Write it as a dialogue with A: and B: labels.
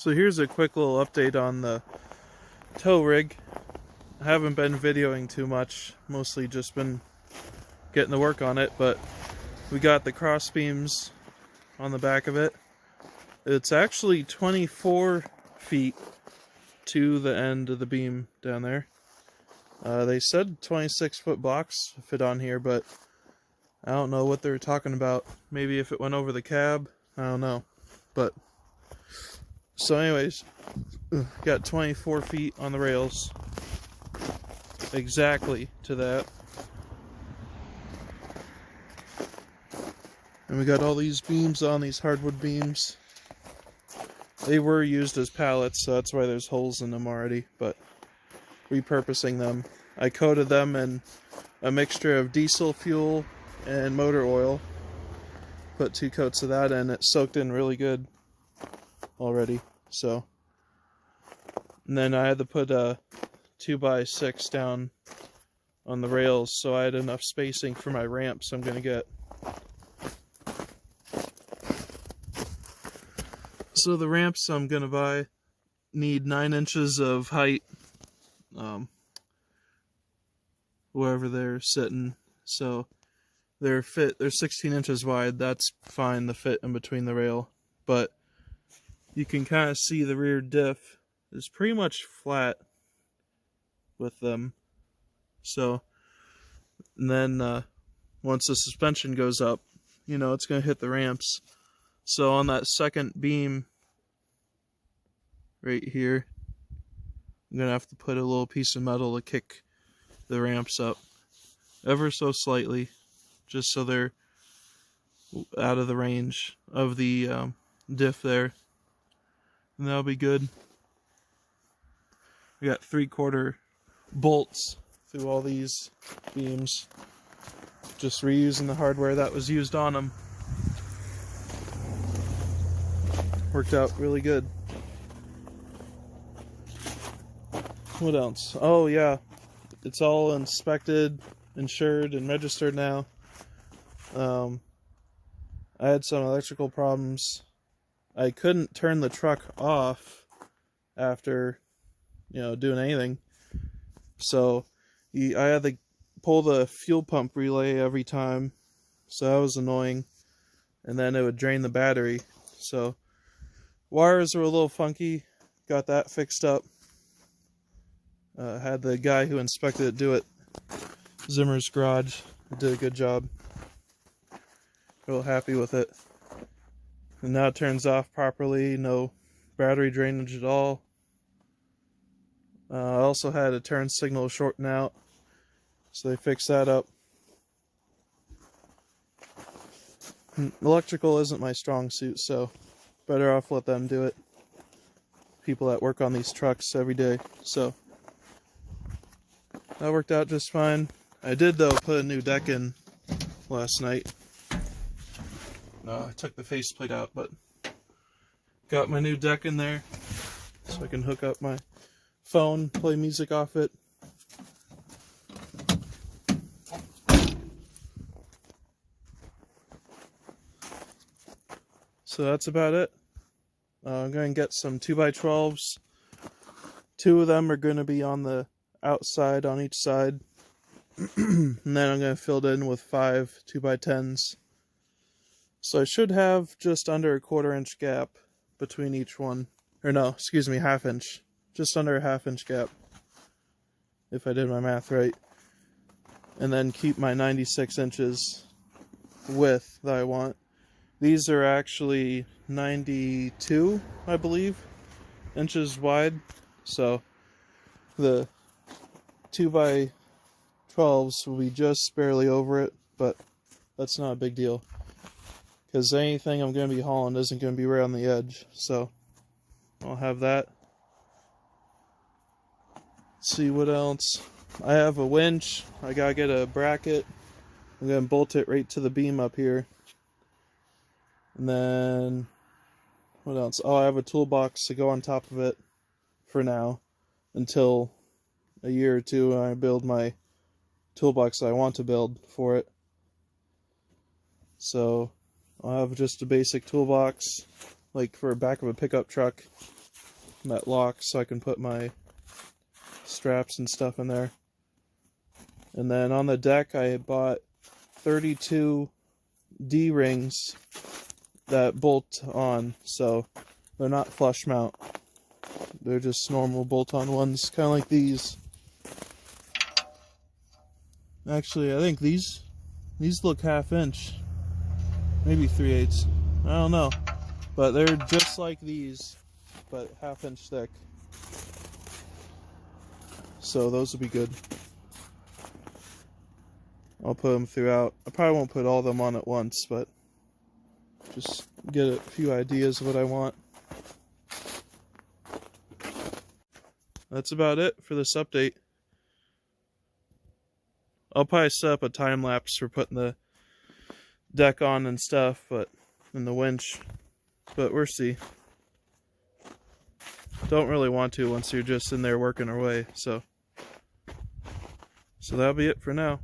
A: So here's a quick little update on the tow rig. I haven't been videoing too much, mostly just been getting to work on it, but we got the cross beams on the back of it. It's actually 24 feet to the end of the beam down there. They said 26-foot blocks fit on here, but I don't know what they were talking about. Maybe if it went over the cab, I don't know. But so anyways, got 24 feet on the rails, exactly to that. And we got all these beams on, these hardwood beams. They were used as pallets, so that's why there's holes in them already, but repurposing them. I coated them in a mixture of diesel fuel and motor oil. Put 2 coats of that in, it soaked in really good already. So, and then I had to put a 2x6 down on the rails so I had enough spacing for my ramps I'm gonna get. So the ramps I'm gonna buy need 9 inches of height, wherever they're sitting. So they're 16 inches wide. That's fine to fit in between the rail, but you can kind of see the rear diff is pretty much flat with them. So, and then once the suspension goes up, you know, it's going to hit the ramps. So on that second beam right here, I'm going to have to put a little piece of metal to kick the ramps up ever so slightly, just so they're out of the range of the diff there. And that'll be good. We got 3/4 bolts through all these beams. Just reusing the hardware that was used on them. Worked out really good. What else? Oh yeah, it's all inspected, insured, and registered now. I had some electrical problems. I couldn't turn the truck off after, you know, doing anything. So I had to pull the fuel pump relay every time. So that was annoying. And then it would drain the battery. So wires were a little funky. Got that fixed up. Had the guy who inspected it do it. Zimmer's Garage did a good job. Real happy with it. And now it turns off properly, no battery drainage at all. I also had a turn signal shorten out, so they fixed that up. Electrical isn't my strong suit, so better off let them do it. People that work on these trucks every day, so that worked out just fine. I did, though, put a new deck in last night. I took the faceplate out, but got my new deck in there so I can hook up my phone, play music off it. So that's about it. I'm going to get some 2x12s. 2 of them are going to be on the outside on each side. And then I'm going to fill it in with 5 2x10s. So I should have just under a 1/4 inch gap between each one. Or no, excuse me, 1/2 inch. Just under a 1/2 inch gap, if I did my math right. And then keep my 96 inches width that I want. These are actually 92, I believe, inches wide. So the 2x12s will be just barely over it, but that's not a big deal. Because anything I'm going to be hauling isn't going to be right on the edge. So I'll have that. Let's see what else. I have a winch. I got to get a bracket. I'm going to bolt it right to the beam up here. And then what else? Oh, I have a toolbox to go on top of it for now. Until a year or two and I build my toolbox I want to build for it. So I'll have just a basic toolbox, like for the back of a pickup truck, that locks so I can put my straps and stuff in there. And then on the deck I bought 32 D-rings that bolt on, so they're not flush mount. They're just normal bolt-on ones, kind of like these. Actually, I think these look 1/2 inch, maybe 3/8. I don't know, but they're just like these, but 1/2 inch thick. So those will be good. I'll put them throughout. I probably won't put all of them on at once, but just get a few ideas of what I want. That's about it for this update. I'll probably set up a time lapse for putting the deck on and stuff, and the winch, but we'll see. Don't really want to once you're just in there working away, so that'll be it for now.